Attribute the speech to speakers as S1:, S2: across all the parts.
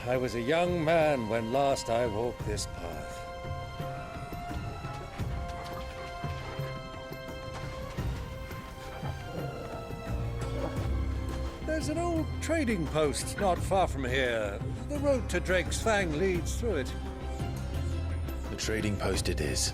S1: I was a young man when last I walked this path. There's an old trading post not far from here. The road to Drake's Fang leads through it.
S2: The trading post it is.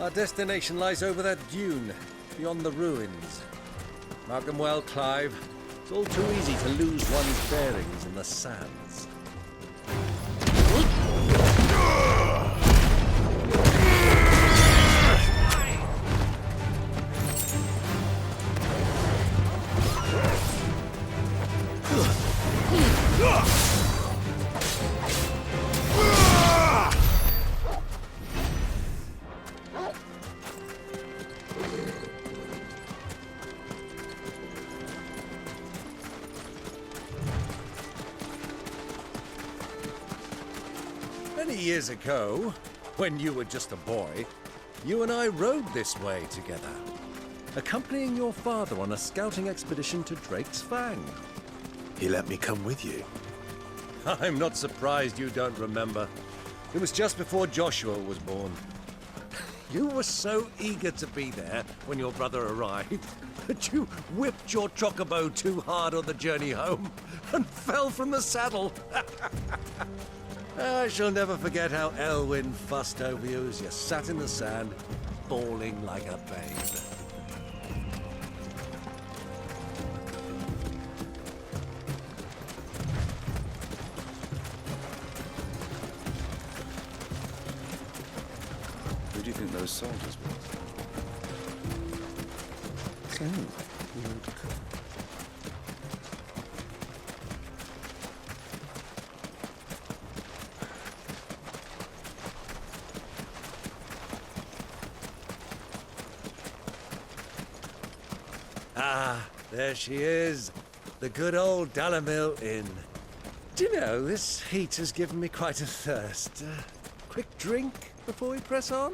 S1: Our destination lies over that dune, beyond the ruins. Mark them well, Clive. It's all too easy to lose one's bearings in the sands. Many years ago, when you were just a boy, you and I rode this way together, accompanying your father on a scouting expedition to Drake's Fang.
S2: He let me come with you.
S1: I'm not surprised you don't remember. It was just before Joshua was born. You were so eager to be there when your brother arrived that you whipped your chocobo too hard on the journey home and fell from the saddle. I shall never forget how Elwyn fussed over you as you sat in the sand, bawling like a babe.
S3: Who do you think those soldiers were?
S1: Ah, there she is. The good old Dalamil Inn. Do you know, this heat has given me quite a thirst. Quick drink before we press on?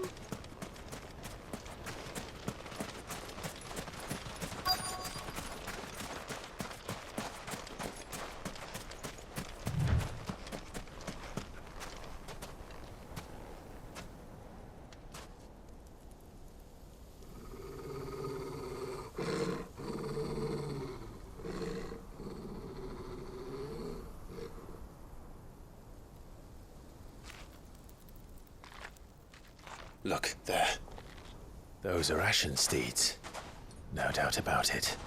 S2: Look, there. Those are ashen steeds. No doubt about it.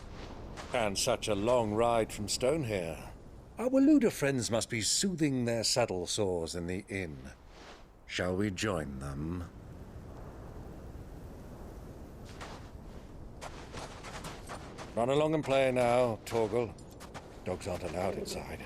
S1: And such a long ride from Stonehere. Our Waloeder friends must be soothing their saddle sores in the inn. Shall we join them? Run along and play now, Torgal. Dogs aren't allowed inside.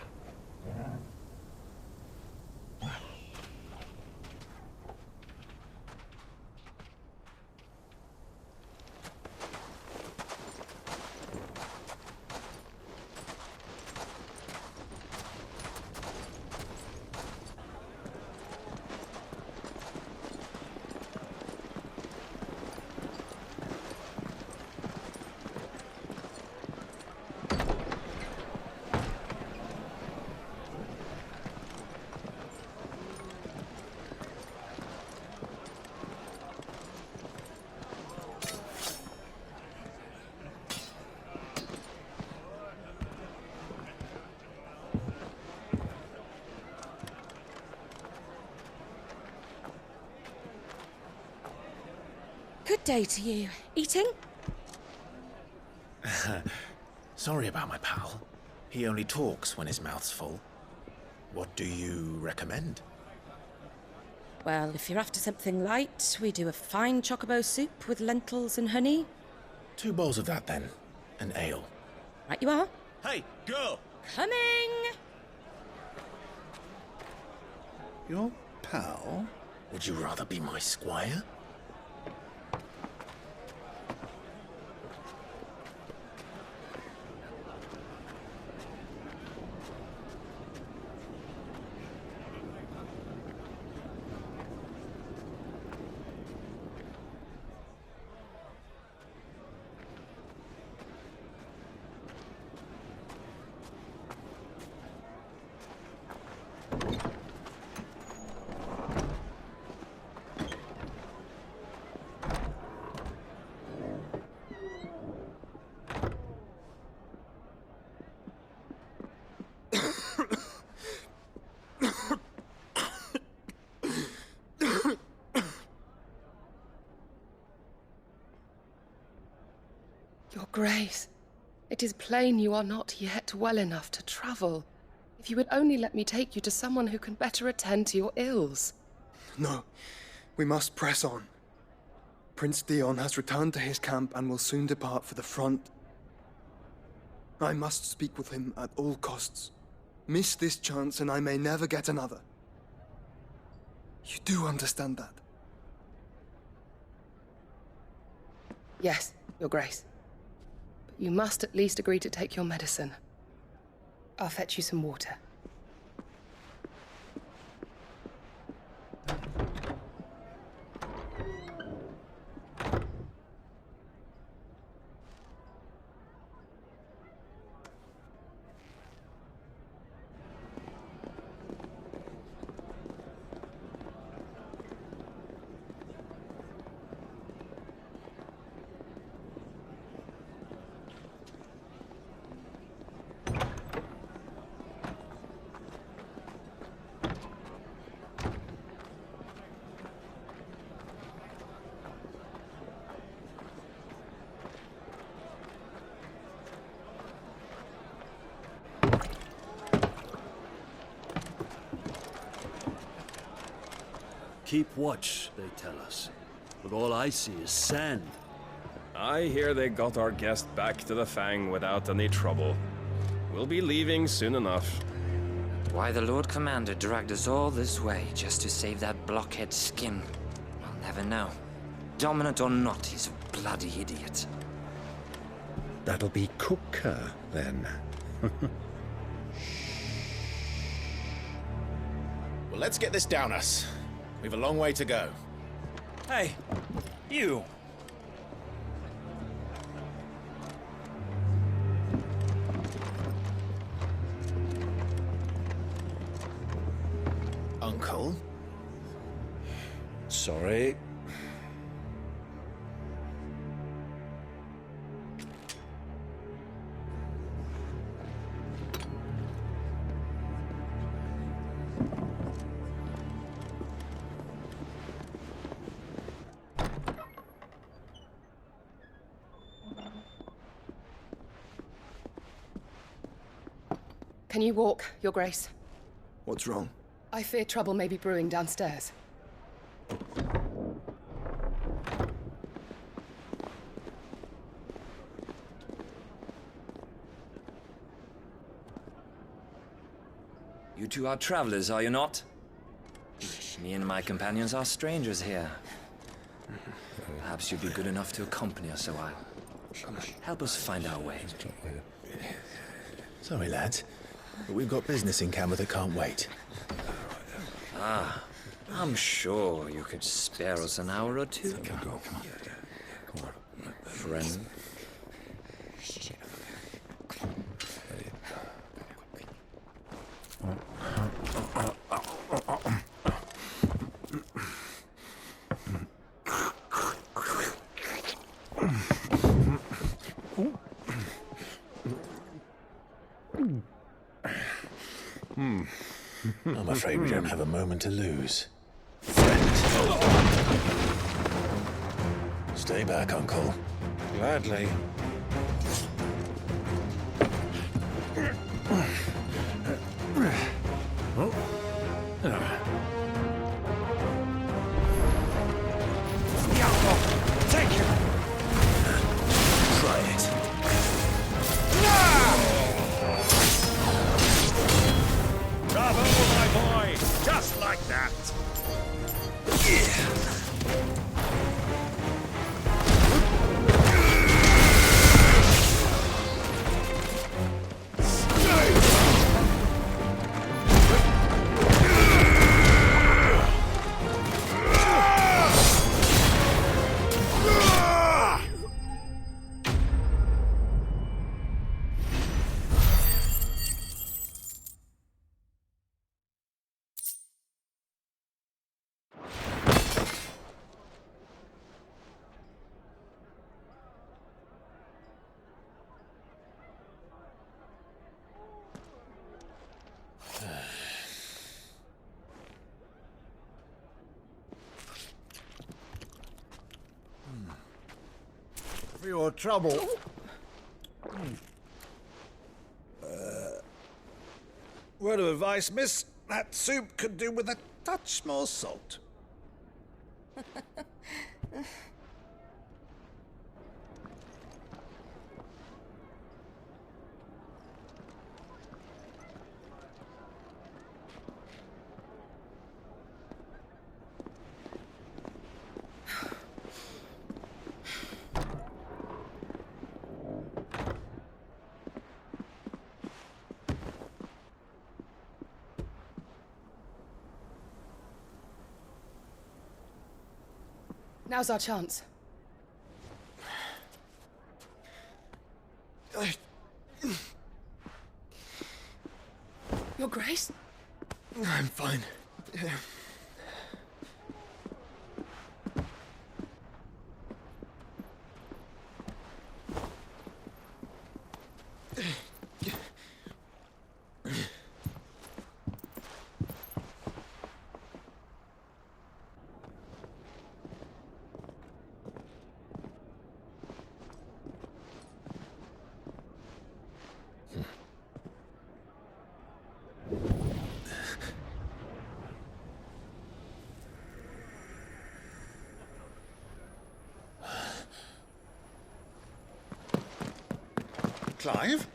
S4: Good day to you. Eating?
S2: Sorry about my pal. He only talks when his mouth's full. What do you recommend?
S4: Well, if you're after something light, we do a fine chocobo soup with lentils and honey.
S2: 2 bowls of that, then. An ale.
S4: Right you are.
S2: Hey, girl!
S4: Coming!
S3: Your pal?
S2: Would you rather be my squire?
S5: Your Grace, it is plain you are not yet well enough to travel. If you would only let me take you to someone who can better attend to your ills.
S6: No, we must press on. Prince Dion has returned to his camp and will soon depart for the front. I must speak with him at all costs. Miss this chance and I may never get another. You do understand that?
S5: Yes, Your Grace. But you must at least agree to take your medicine. I'll fetch you some water.
S7: Keep watch, they tell us. But all I see is sand.
S8: I hear they got our guest back to the Fang without any trouble. We'll be leaving soon enough.
S9: Why the Lord Commander dragged us all this way just to save that blockhead skin, I'll never know. Dominant or not, he's a bloody idiot.
S10: That'll be Cooker, then.
S2: Well, let's get this down us. We've a long way to go.
S11: Hey, you!
S2: Uncle?
S10: Sorry.
S5: Can you walk, Your Grace?
S6: What's wrong?
S5: I fear trouble may be brewing downstairs.
S9: You two are travelers, are you not? Me and my companions are strangers here. Perhaps you'd be good enough to accompany us a while. Help us find our way.
S2: Sorry, lads, but we've got business in camera that can't wait.
S9: Ah, I'm sure you could spare us an hour or two.
S10: Come on.
S9: Friend.
S2: I'm afraid we don't have a moment to lose. Friend. Stay back, Uncle.
S10: Gladly.
S11: Take it!
S2: Try it.
S1: Bravo, my boy! Just like that!
S10: for your trouble. Word of advice, miss. That soup could do with a touch more salt.
S5: Now's our chance. Your Grace?
S6: I'm fine.
S10: Clive?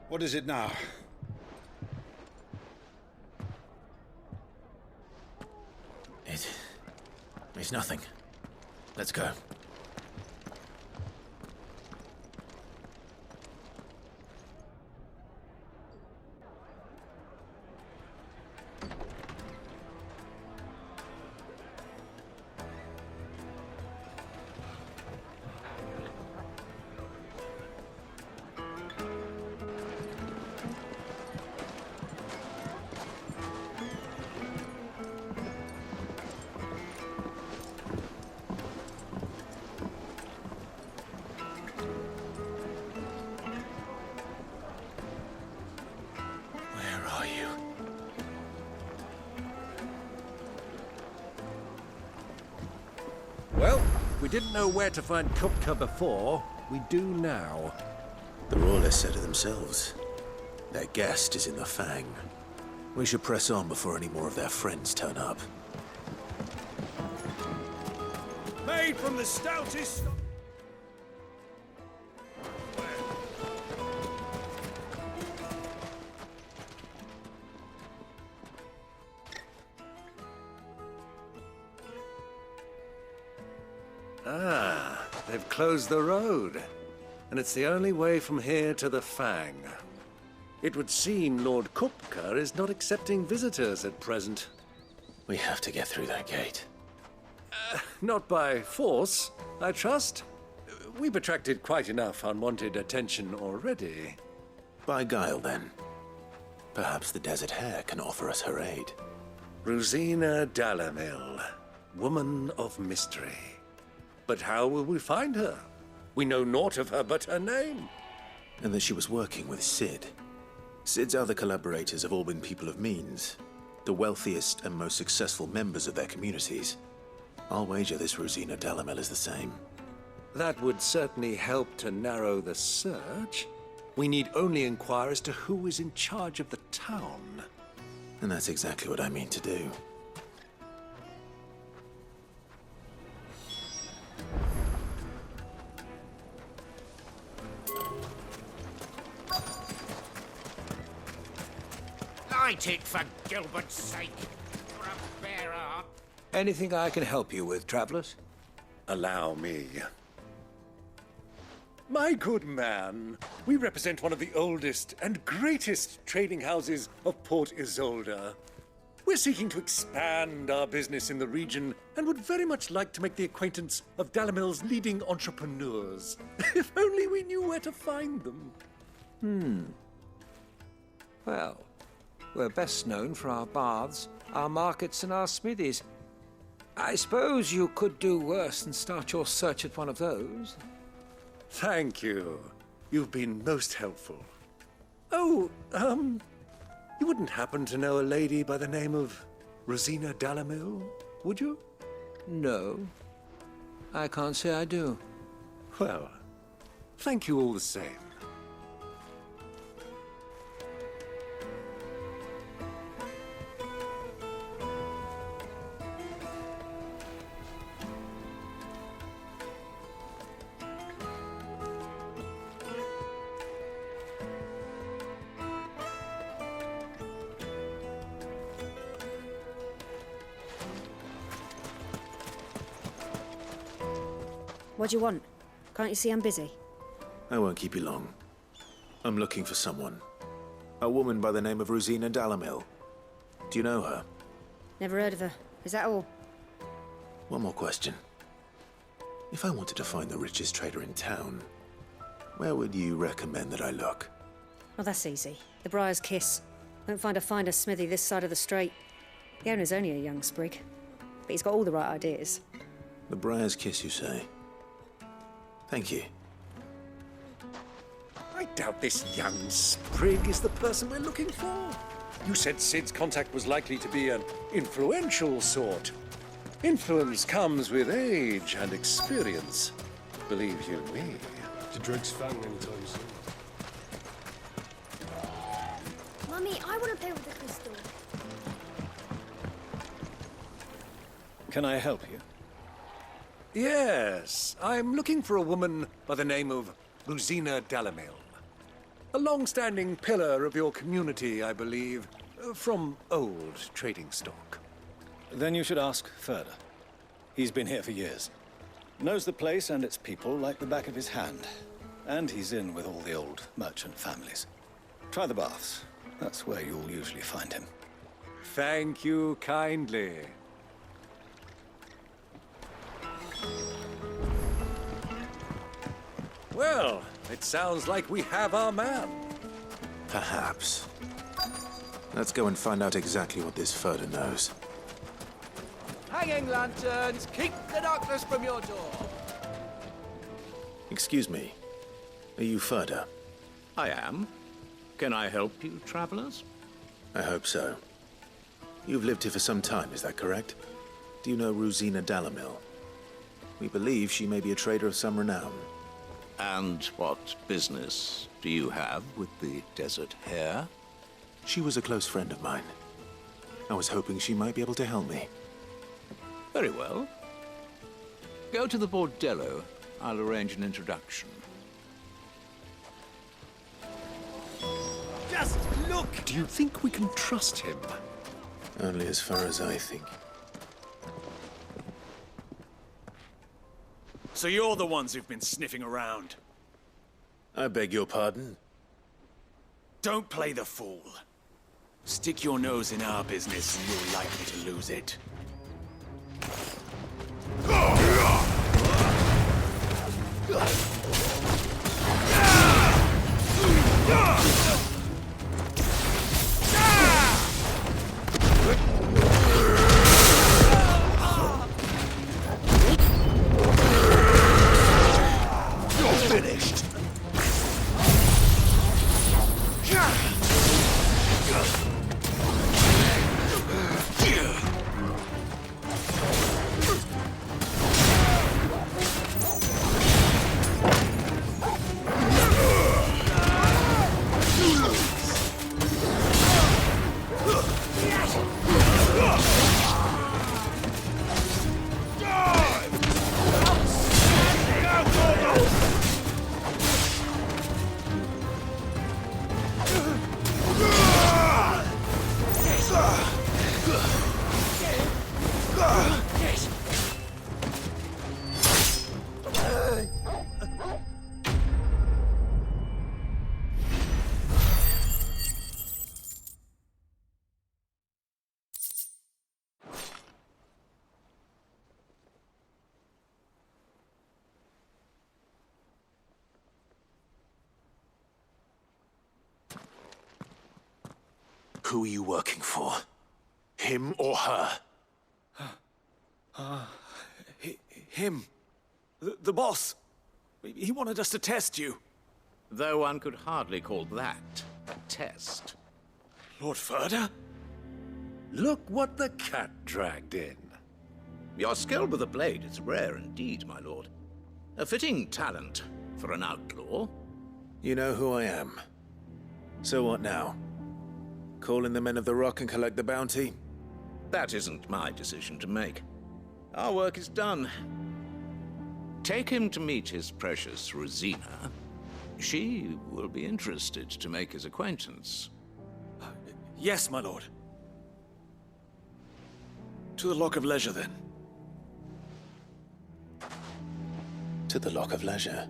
S10: What is it now?
S2: It's nothing. Let's go.
S1: Well, we didn't know where to find Kupka before. We do now.
S2: The royalists said it themselves. Their guest is in the Fang. We should press on before any more of their friends turn up.
S11: Made from the stoutest...
S1: Ah, they've closed the road. And it's the only way from here to the Fang. It would seem Lord Kupka is not accepting visitors at present.
S2: We have to get through that gate.
S1: Not by force, I trust. We've attracted quite enough unwanted attention already.
S2: By guile, then. Perhaps the Desert Hare can offer us her aid.
S1: Rosina Dalamil, woman of mystery. But how will we find her? We know naught of her but her name.
S2: And that she was working with Sid. Sid's other collaborators have all been people of means, the wealthiest and most successful members of their communities. I'll wager this Rosina Dalamil is the same.
S1: That would certainly help to narrow the search. We need only inquire as to who is in charge of the town.
S2: And that's exactly what I mean to do.
S11: Light it for Gilbert's sake. For a fair art.
S1: Anything I can help you with, travelers? Allow me. My good man, we represent one of the oldest and greatest trading houses of Port Isolde. We're seeking to expand our business in the region and would very much like to make the acquaintance of Dalamil's leading entrepreneurs. If only we knew where to find them.
S12: Well, we're best known for our baths, our markets, and our smithies. I suppose you could do worse than start your search at one of those.
S1: Thank you. You've been most helpful. Oh, you wouldn't happen to know a lady by the name of Rosina Dalamil, would you?
S12: No, I can't say I do.
S1: Well, thank you all the same.
S13: What do you want? Can't you see I'm busy?
S2: I won't keep you long. I'm looking for someone. A woman by the name of Rosina Dalamil. Do you know her?
S13: Never heard of her. Is that all?
S2: One more question. If I wanted to find the richest trader in town, where would you recommend that I look?
S13: Oh, that's easy. The Briar's Kiss. Won't find a finer smithy this side of the strait. The owner's only a young sprig, but he's got all the right ideas.
S2: The Briar's Kiss, you say? Thank you.
S1: I doubt this young sprig is the person we're looking for. You said Sid's contact was likely to be an influential sort. Influence comes with age and experience. Believe you me.
S7: To Dreg's fang anytime soon.
S14: Mummy, I want to play with the crystal.
S7: Can I help you?
S1: Yes, I'm looking for a woman by the name of Rosina Dalamil. A long-standing pillar of your community, I believe, from old trading stock.
S7: Then you should ask Further. He's been here for years. Knows the place and its people like the back of his hand. And he's in with all the old merchant families. Try the baths. That's where you'll usually find him.
S1: Thank you kindly. Well, it sounds like we have our man.
S2: Perhaps. Let's go and find out exactly what this Further knows.
S15: Hanging lanterns, keep the darkness from your door.
S2: Excuse me. Are you Further?
S16: I am. Can I help you, travelers?
S2: I hope so. You've lived here for some time, is that correct? Do you know Rosina Dalamil? We believe she may be a trader of some renown.
S16: And what business do you have with the desert hare?
S2: She was a close friend of mine. I was hoping she might be able to help me.
S16: Very well. Go to the bordello. I'll arrange an introduction.
S1: Just look! Do you think we can trust him?
S2: Only as far as I think.
S17: So you're the ones who've been sniffing around?
S2: I beg your pardon?
S17: Don't play the fool. Stick your nose in our business and you're likely to lose it.
S15: You're finished.
S2: Who are you working for? Him or her?
S17: Him. The boss. He wanted us to test you.
S16: Though one could hardly call that a test.
S17: Lord Ferda?
S1: Look what the cat dragged in.
S16: Your skill with the blade is rare indeed, my lord. A fitting talent for an outlaw.
S2: You know who I am. So what now? Call in the Men of the Rock and collect the bounty?
S16: That isn't my decision to make. Our work is done. Take him to meet his precious Rosina. She will be interested to make his acquaintance.
S17: Yes, my lord. To the Lock of Leisure, then.
S2: To the Lock of Leisure.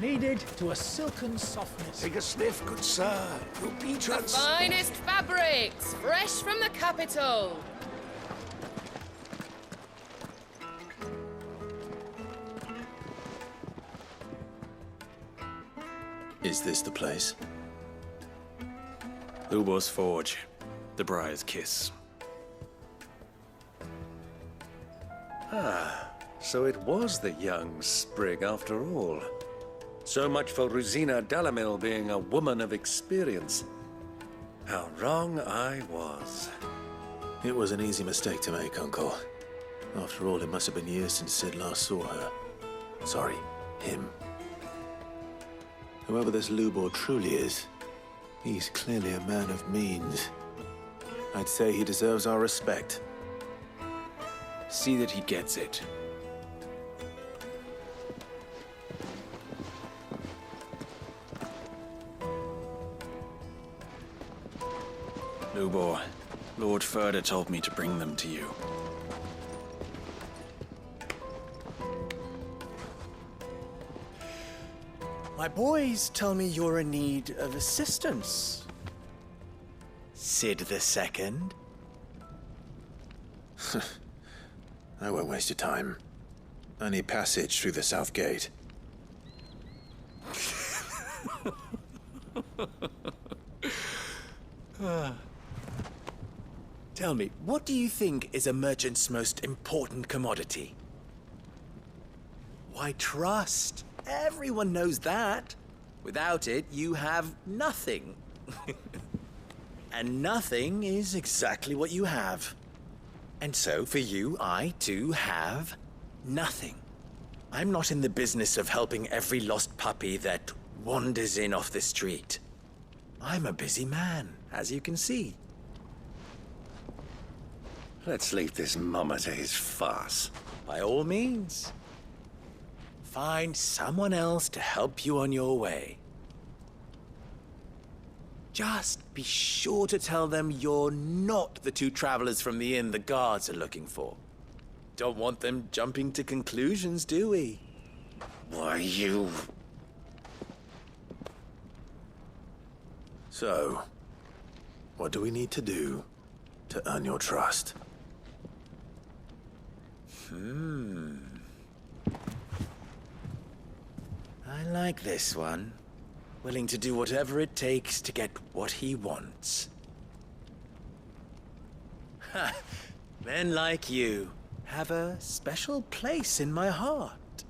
S18: Kneaded to a silken softness.
S10: Take a sniff, good sir. You'll be
S5: Finest fabrics, fresh from the capital.
S2: Is this the place?
S17: Hugo's Forge. The Briar's Kiss.
S1: Ah, so it was the young sprig after all. So much for Rosina Dalamil being a woman of experience. How wrong I was.
S2: It was an easy mistake to make, Uncle. After all, it must have been years since Sid last saw her. Sorry, him. Whoever this Lubor truly is, he's clearly a man of means. I'd say he deserves our respect.
S17: See that he gets it. Lubor, Lord Ferda told me to bring them to you.
S19: My boys tell me you're in need of assistance. Sid the Second?
S2: I won't waste your time. I need passage through the south gate.
S19: Tell me, what do you think is a merchant's most important commodity? Why, trust. Everyone knows that. Without it, you have nothing. And nothing is exactly what you have. And so, for you, I, too, have nothing. I'm not in the business of helping every lost puppy that wanders in off the street. I'm a busy man, as you can see.
S1: Let's leave this mummer to his farce.
S19: By all means. Find someone else to help you on your way. Just be sure to tell them you're not the two travelers from the inn the guards are looking for. Don't want them jumping to conclusions, do we?
S1: Why, you...
S2: So, what do we need to do to earn your trust?
S19: I like this one. Willing to do whatever it takes to get what he wants. Ha! Men like you have a special place in my heart.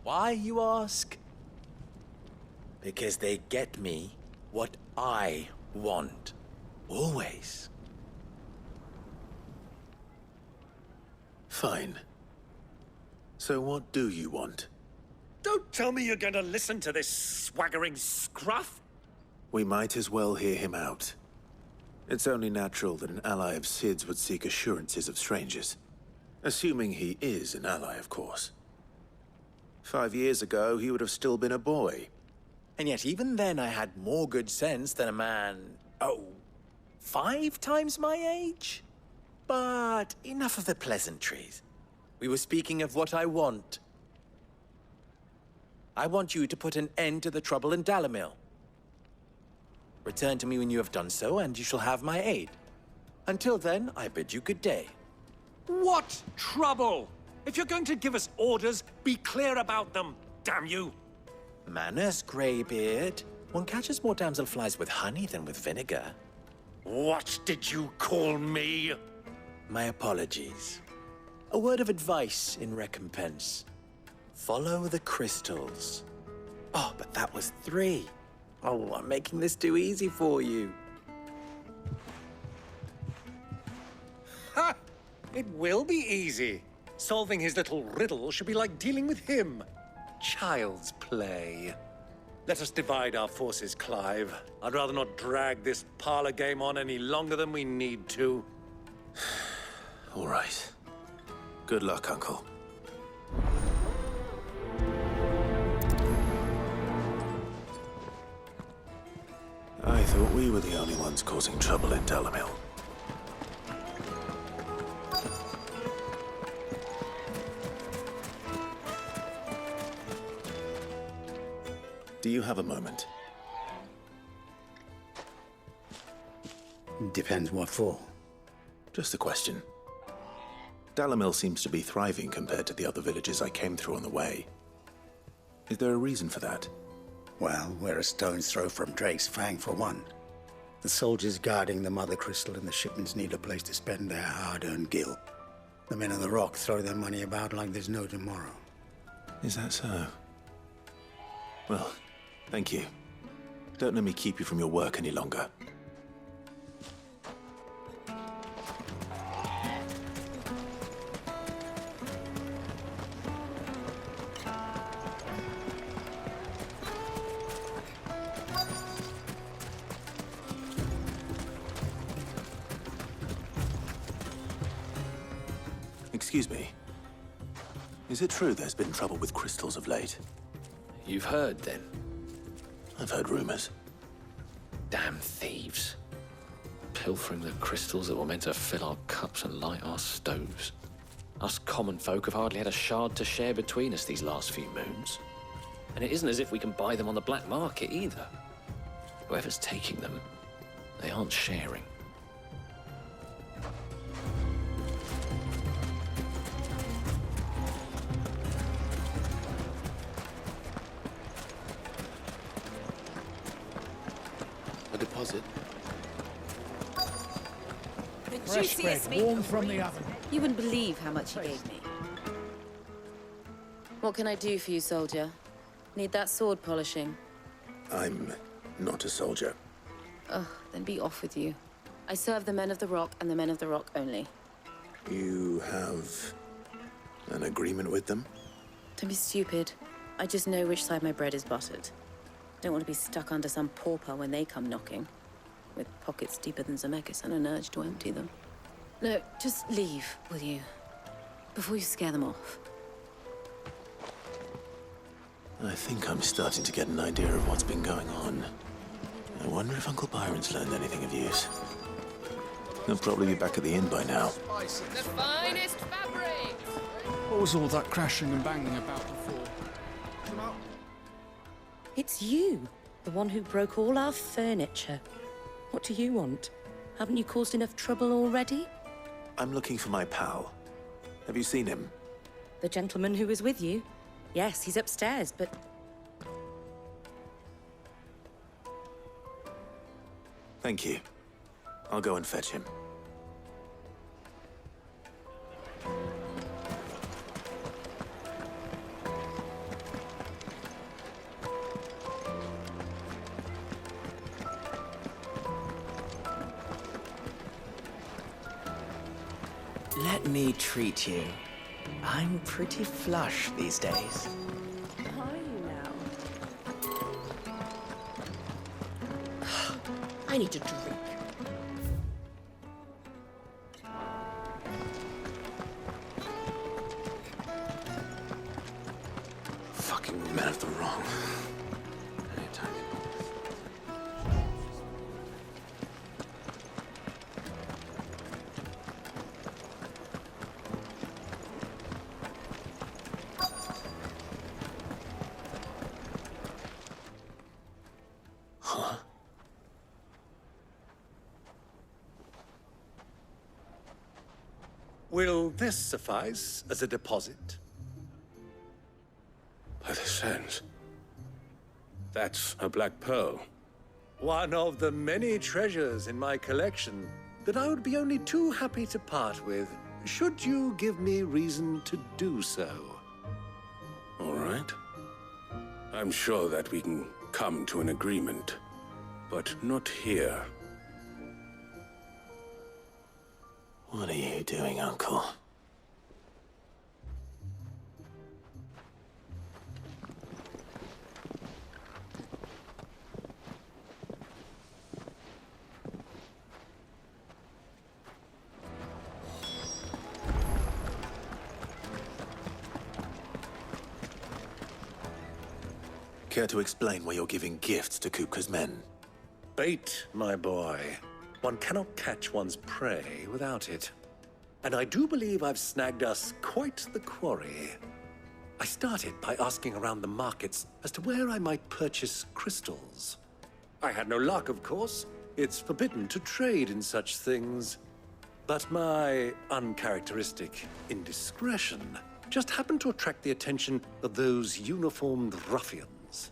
S19: Why, you ask? Because they get me what I want. Always.
S2: Fine. So what do you want?
S1: Don't tell me you're going to listen to this swaggering scruff.
S2: We might as well hear him out. It's only natural that an ally of Sid's would seek assurances of strangers. Assuming he is an ally, of course. 5 years ago, he would have still been a boy.
S19: And yet even then I had more good sense than a man, 5 times my age? But enough of the pleasantries. We were speaking of what I want. I want you to put an end to the trouble in Dalamil. Return to me when you have done so, and you shall have my aid. Until then, I bid you good day.
S1: What trouble? If you're going to give us orders, be clear about them, damn you!
S19: Manners, Greybeard. One catches more damselflies with honey than with vinegar.
S1: What did you call me?
S19: My apologies. A word of advice in recompense. Follow the crystals. Oh, but that was 3. Oh, I'm making this too easy for you.
S1: Ha! It will be easy. Solving his little riddle should be like dealing with him. Child's play. Let us divide our forces, Clive. I'd rather not drag this parlor game on any longer than we need to.
S2: All right. Good luck, Uncle. I thought we were the only ones causing trouble in Dalamil. Do you have a moment?
S20: Depends what for.
S2: Just a question. Dalamil seems to be thriving compared to the other villages I came through on the way. Is there a reason for that?
S20: Well, we're a stone's throw from Drake's Fang, for one. The soldiers guarding the Mother Crystal and the shipments need a place to spend their hard-earned gil. The men of the Rock throw their money about like there's no tomorrow.
S2: Is that so? Well, thank you. Don't let me keep you from your work any longer. Excuse me. Is it true there's been trouble with crystals of late?
S21: You've heard, then?
S2: I've heard rumors.
S21: Damn thieves. Pilfering the crystals that were meant to fill our cups and light our stoves. Us common folk have hardly had a shard to share between us these last few moons. And it isn't as if we can buy them on the black market, either. Whoever's taking them, they aren't sharing. A deposit.
S18: The juiciest meat warm from the oven.
S4: You wouldn't believe how much he gave me. What can I do for you, soldier? Need that sword polishing?
S2: I'm not a soldier.
S4: Ugh, then be off with you. I serve the men of the Rock and the men of the Rock only.
S2: You have an agreement with them?
S4: Don't be stupid. I just know which side my bread is buttered. Don't want to be stuck under some pauper when they come knocking. With pockets deeper than Zemeckis and an urge to empty them. No, just leave, will you? Before you scare them off.
S2: I think I'm starting to get an idea of what's been going on. I wonder if Uncle Byron's learned anything of use. He'll probably be back at the inn by now.
S5: The finest fabric!
S18: What was all that crashing and banging about before?
S4: It's you, the one who broke all our furniture. What do you want? Haven't you caused enough trouble already?
S2: I'm looking for my pal. Have you seen him?
S4: The gentleman who was with you? Yes, he's upstairs, but...
S2: Thank you. I'll go and fetch him.
S19: Let me treat you. I'm pretty flush these days.
S4: Are you now?
S5: I need a drink.
S2: Fucking men of the wrong. Anytime.
S1: Will this suffice as a deposit?
S3: By the sands. That's a black pearl.
S1: One of the many treasures in my collection that I would be only too happy to part with, should you give me reason to do so.
S3: All right. I'm sure that we can come to an agreement, but not here.
S2: What are you doing, Uncle? Care to explain why you're giving gifts to Kupka's men?
S1: Bait, my boy. One cannot catch one's prey without it. And I do believe I've snagged us quite the quarry. I started by asking around the markets as to where I might purchase crystals. I had no luck, of course. It's forbidden to trade in such things. But my uncharacteristic indiscretion just happened to attract the attention of those uniformed ruffians.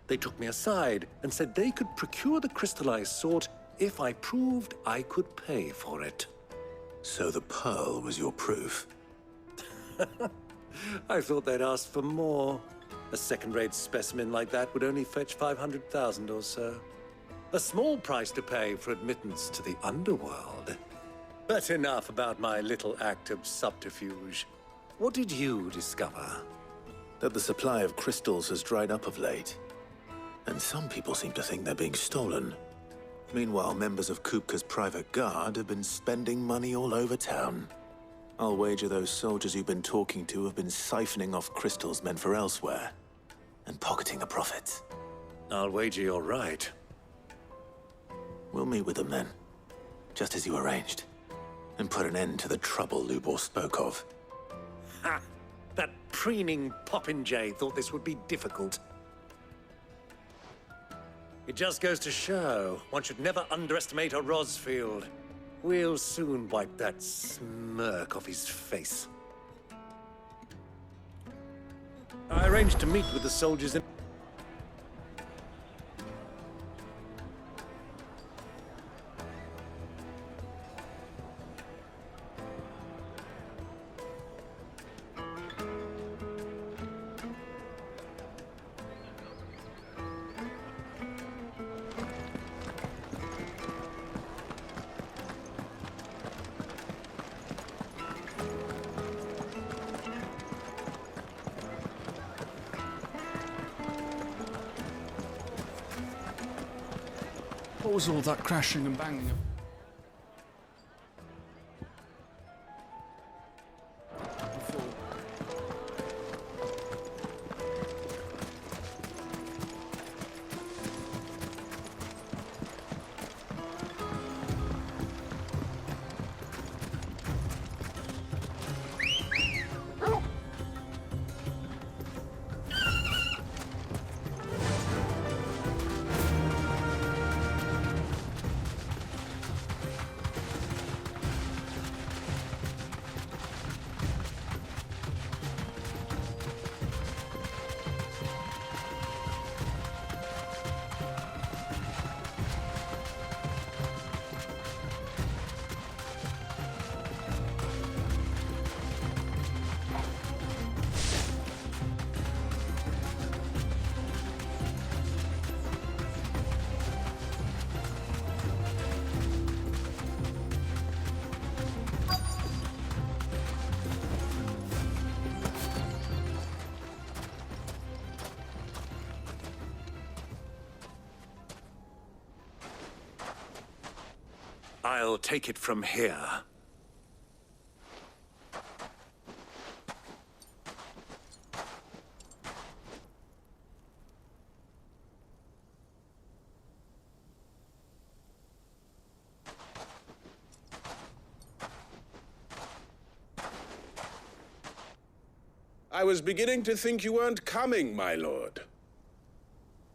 S1: They took me aside and said they could procure the crystal I sought if I proved I could pay for it.
S2: So the pearl was your proof?
S1: I thought they'd ask for more. A second-rate specimen like that would only fetch 500,000 or so. A small price to pay for admittance to the underworld. But enough about my little act of subterfuge. What did you discover?
S2: That the supply of crystals has dried up of late. And some people seem to think they're being stolen. Meanwhile, members of Kupka's private guard have been spending money all over town. I'll wager those soldiers you've been talking to have been siphoning off crystals meant for elsewhere, and pocketing the profits.
S1: I'll wager you're right.
S2: We'll meet with them then, just as you arranged, and put an end to the trouble Lubor spoke of.
S1: Ha! That preening popinjay thought this would be difficult. It just goes to show, one should never underestimate a Rosfield. We'll soon wipe that smirk off his face. I arranged to meet with the soldiers in...
S18: What was all that crashing and banging? I'll take it from here.
S3: I was beginning to think you weren't coming, my lord.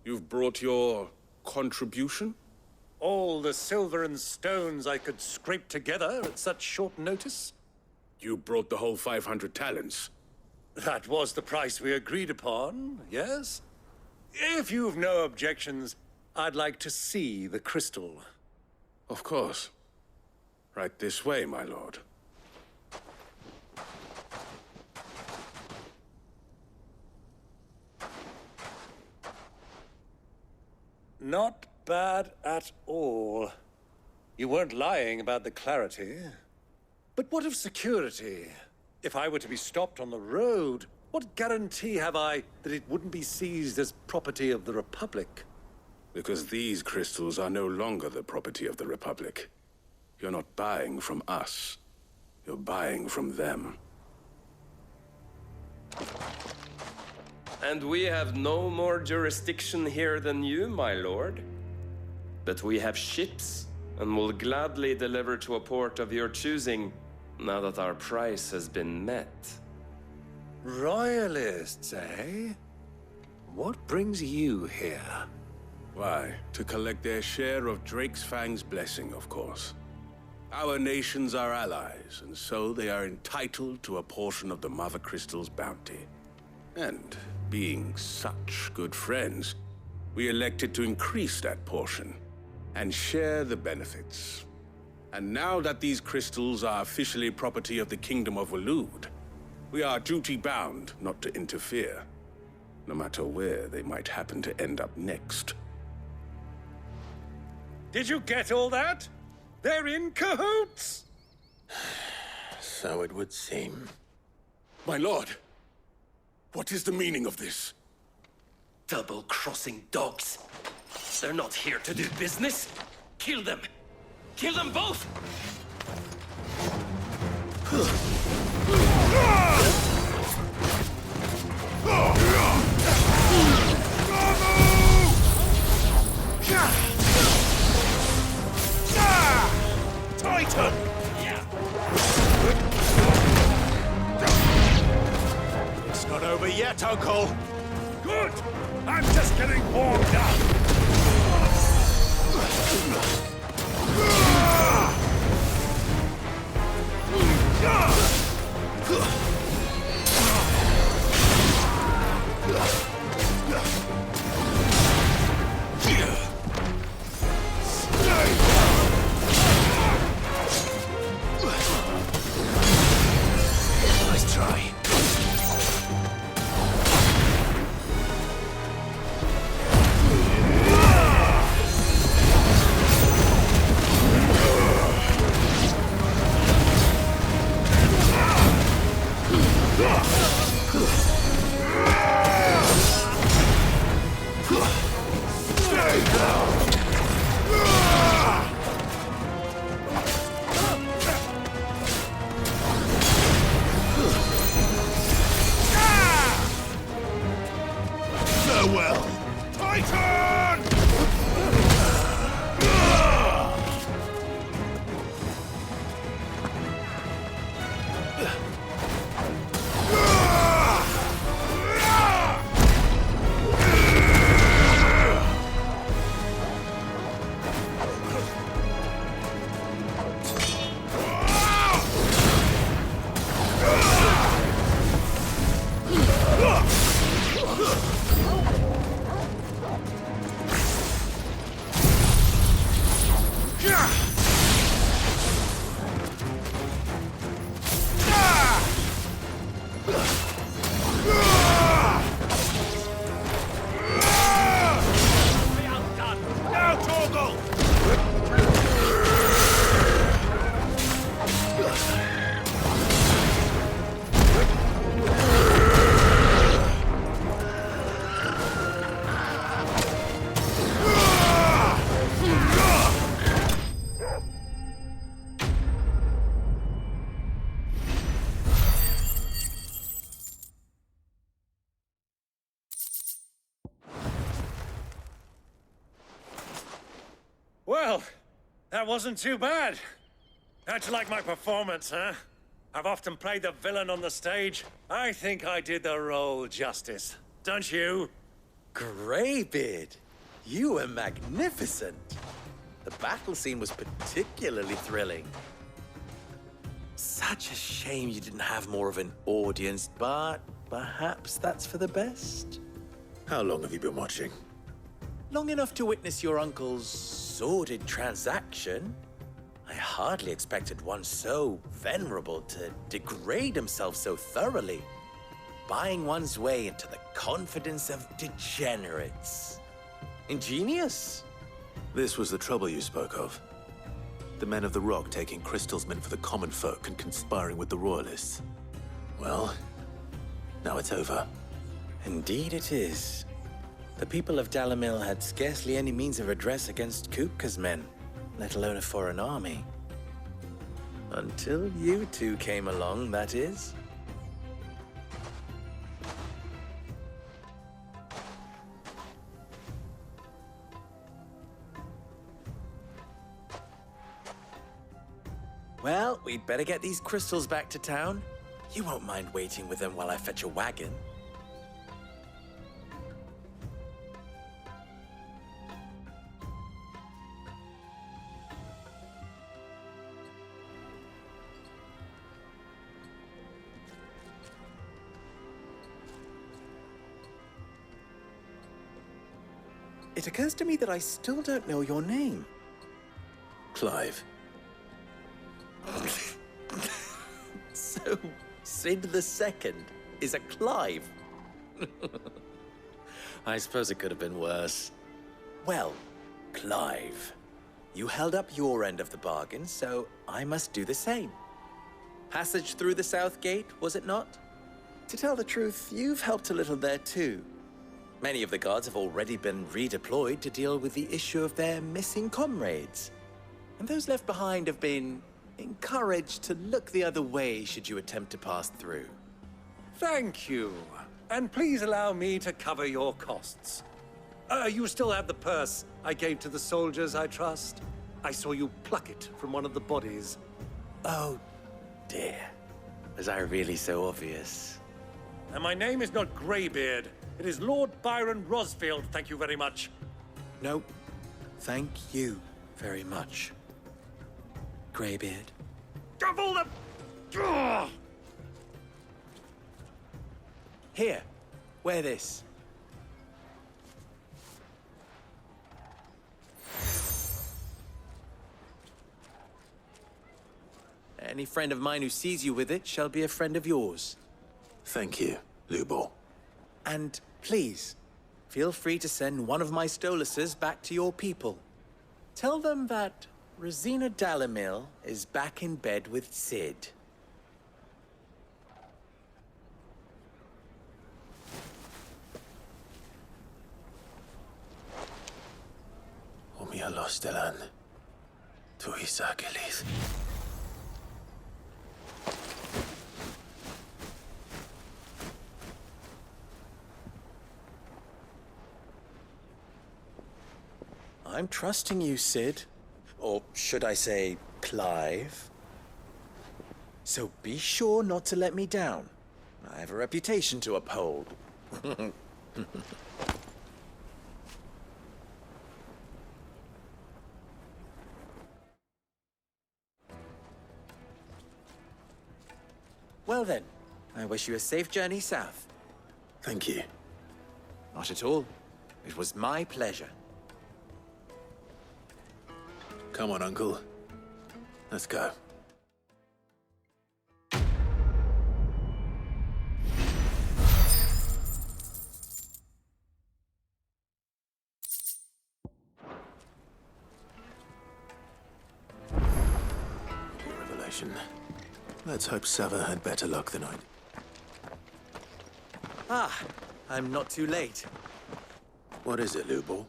S3: You've brought your contribution?
S1: All the silver and stones I could scrape together at such short notice?
S3: You brought the whole 500 talents.
S1: That was the price we agreed upon, yes? If you've no objections, I'd like to see the crystal.
S3: Of course. Right this way, my lord.
S1: Not bad at all. You weren't lying about the clarity. But what of security? If I were to be stopped on the road, what guarantee have I that it wouldn't be seized as property of the Republic?
S3: Because these crystals are no longer the property of the Republic. You're not buying from us. You're buying from them.
S8: And we have no more jurisdiction here than you, my lord. But we have ships, and will gladly deliver to a port of your choosing, now that our price has been met.
S1: Royalists, eh? What brings you here?
S3: Why, to collect their share of Drake's Fang's blessing, of course. Our nations are allies, and so they are entitled to a portion of the Mother Crystal's bounty. And, being such good friends, we elected to increase that portion and share the benefits. And now that these crystals are officially property of the Kingdom of Waloeder, we are duty-bound not to interfere, no matter where they might happen to end up next.
S1: Did you get all that? They're in cahoots!
S2: So it would seem.
S3: My lord, what is the meaning of this?
S11: Double-crossing dogs. They're not here to do business. Kill them. Kill them both!
S10: Titan!
S11: It's not over yet, Uncle.
S10: Good! I'm just getting warmed up!
S11: Nice try.
S10: Farewell! Titan!
S1: Well, that wasn't too bad. How'd you like my performance, huh? I've often played the villain on the stage. I think I did the role justice. Don't you?
S19: Greybeard, you were magnificent. The battle scene was particularly thrilling. Such a shame you didn't have more of an audience, but perhaps that's for the best.
S2: How long have you been watching?
S19: Long enough to witness your uncle's sordid transaction. I hardly expected one so venerable to degrade himself so thoroughly, buying one's way into the confidence of degenerates. Ingenious.
S2: This was the trouble you spoke of. The men of the Rock taking crystals meant for the common folk and conspiring with the royalists. Well, now it's over.
S19: Indeed it is. The people of Dalamil had scarcely any means of redress against Kupka's men, let alone a foreign army. Until you two came along, that is. Well, we'd better get these crystals back to town. You won't mind waiting with them while I fetch a wagon. It occurs to me that I still don't know your name.
S2: Clive.
S19: So, Sid the Second is a Clive. I suppose it could have been worse. Well, Clive, you held up your end of the bargain, so I must do the same. Passage through the South Gate, was it not? To tell the truth, you've helped a little there too. Many of the guards have already been redeployed to deal with the issue of their missing comrades. And those left behind have been encouraged to look the other way should you attempt to pass through.
S1: Thank you. And please allow me to cover your costs. You still have the purse I gave to the soldiers, I trust? I saw you pluck it from one of the bodies.
S19: Oh, dear. Was I really so obvious?
S1: And my name is not Greybeard. It is Lord Byron Rosfield, thank you very much.
S19: No, thank you very much, Greybeard.
S1: Double the... Ugh!
S19: Here, wear this. Any friend of mine who sees you with it shall be a friend of yours.
S2: Thank you, Lubo.
S19: And please, feel free to send one of my Stoluses back to your people. Tell them that Rosina Dalamil is back in bed with Sid.
S2: Omia Lostelan. Tu Isakelis.
S19: I'm trusting you, Sid. Or should I say, Clive? So be sure not to let me down. I have a reputation to uphold. Well then, I wish you a safe journey south.
S2: Thank you.
S19: Not at all. It was my pleasure.
S2: Come on, Uncle. Let's go. Revelation. Let's hope Sava had better luck than I did.
S19: Ah, I'm not too late.
S2: What is it, Lubo?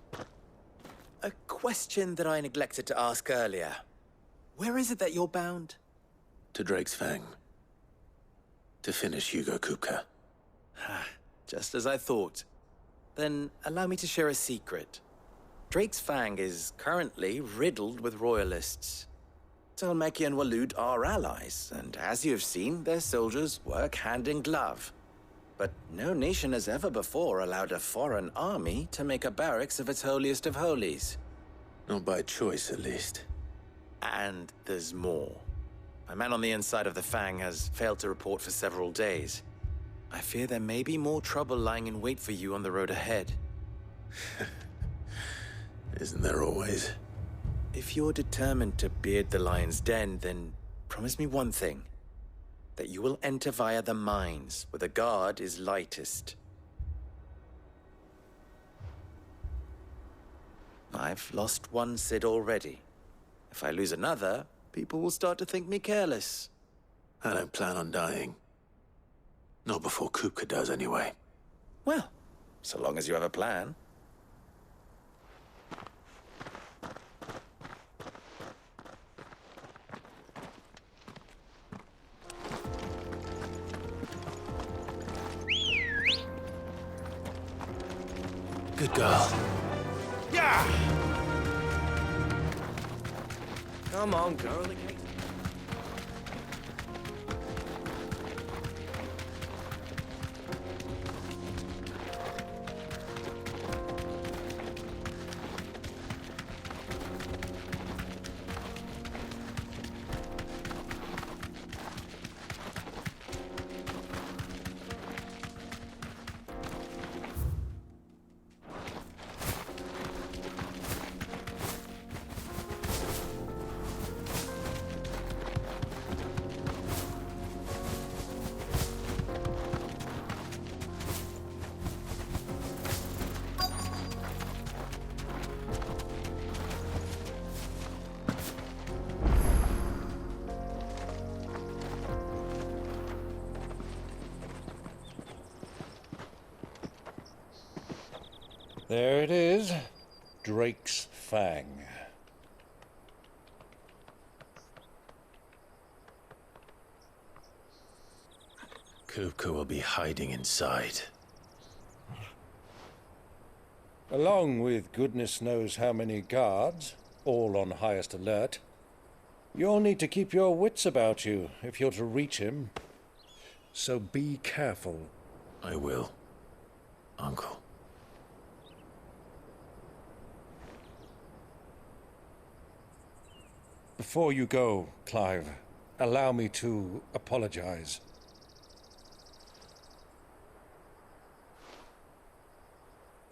S19: A question that I neglected to ask earlier. Where is it that you're bound?
S2: To Drake's Fang. To finish Hugo Kupka.
S19: Just as I thought. Then allow me to share a secret. Drake's Fang is currently riddled with royalists. Talmeki and Waloed are allies, and as you have seen, their soldiers work hand in glove. But no nation has ever before allowed a foreign army to make a barracks of its holiest of holies.
S2: Not by choice, at least.
S19: And there's more. My man on the inside of the Fang has failed to report for several days. I fear there may be more trouble lying in wait for you on the road ahead.
S2: Isn't there always?
S19: If you're determined to beard the lion's den, then promise me one thing. That you will enter via the mines, where the guard is lightest. I've lost one Cid already. If I lose another, people will start to think me careless.
S2: I don't plan on dying. Not before Kupka does, anyway.
S19: Well, so long as you have a plan.
S2: Good girl.
S15: Yeah!
S8: Come on, girl.
S1: There it is. Drake's Fang.
S2: Kupka will be hiding inside.
S1: Along with goodness knows how many guards, all on highest alert. You'll need to keep your wits about you if you're to reach him. So be careful.
S2: I will, Uncle.
S1: Before you go, Clive, allow me to apologize.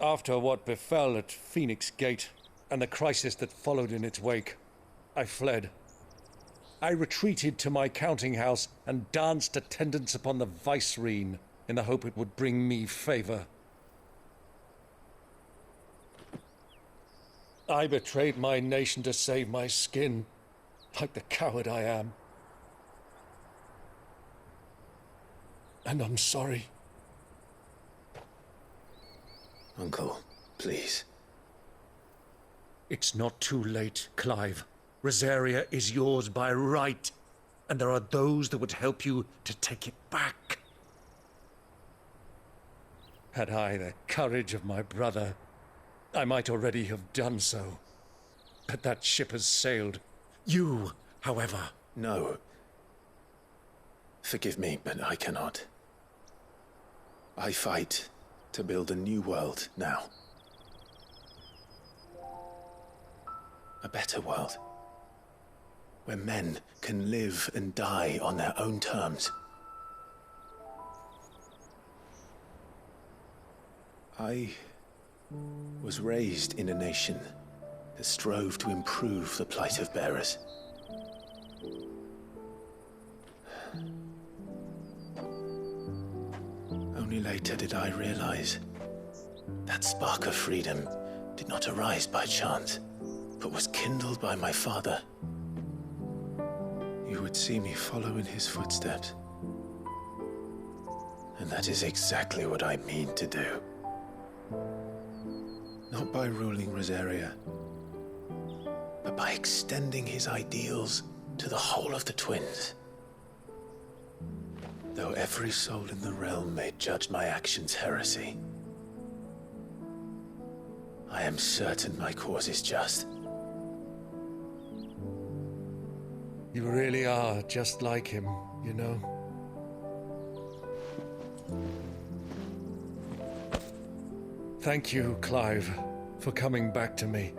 S1: After what befell at Phoenix Gate and the crisis that followed in its wake, I fled. I retreated to my counting house and danced attendance upon the vicereine in the hope it would bring me favor. I betrayed my nation to save my skin, like the coward I am. And I'm sorry.
S2: Uncle, please.
S1: It's not too late, Clive. Rosaria is yours by right, and there are those that would help you to take it back. Had I the courage of my brother, I might already have done so. But that ship has sailed. You, however...
S2: No. Forgive me, but I cannot. I fight to build a new world now. A better world. Where men can live and die on their own terms. I was raised in a nation that strove to improve the plight of bearers. Only later did I realize that spark of freedom did not arise by chance, but was kindled by my father. You would see me follow in his footsteps. And that is exactly what I mean to do. Not by ruling Rosaria, but by extending his ideals to the whole of the twins. Though every soul in the realm may judge my actions heresy, I am certain my cause is just.
S1: You really are just like him, you know? Thank you, Clive, for coming back to me.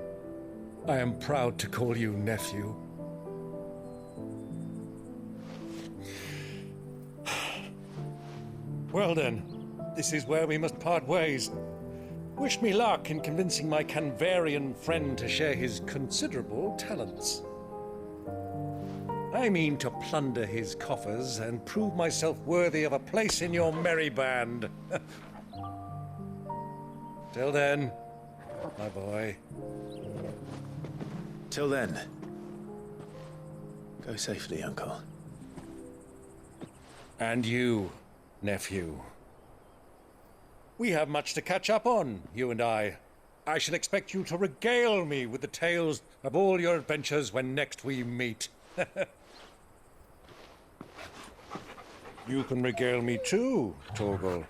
S1: I am proud to call you nephew. Well then, this is where we must part ways. Wish me luck in convincing my Canvarian friend to share his considerable talents. I mean to plunder his coffers and prove myself worthy of a place in your merry band. Till then, my boy.
S2: Till then, go safely, Uncle.
S1: And you, nephew. We have much to catch up on, you and I. I shall expect you to regale me with the tales of all your adventures when next we meet. You can regale me too, Torgal.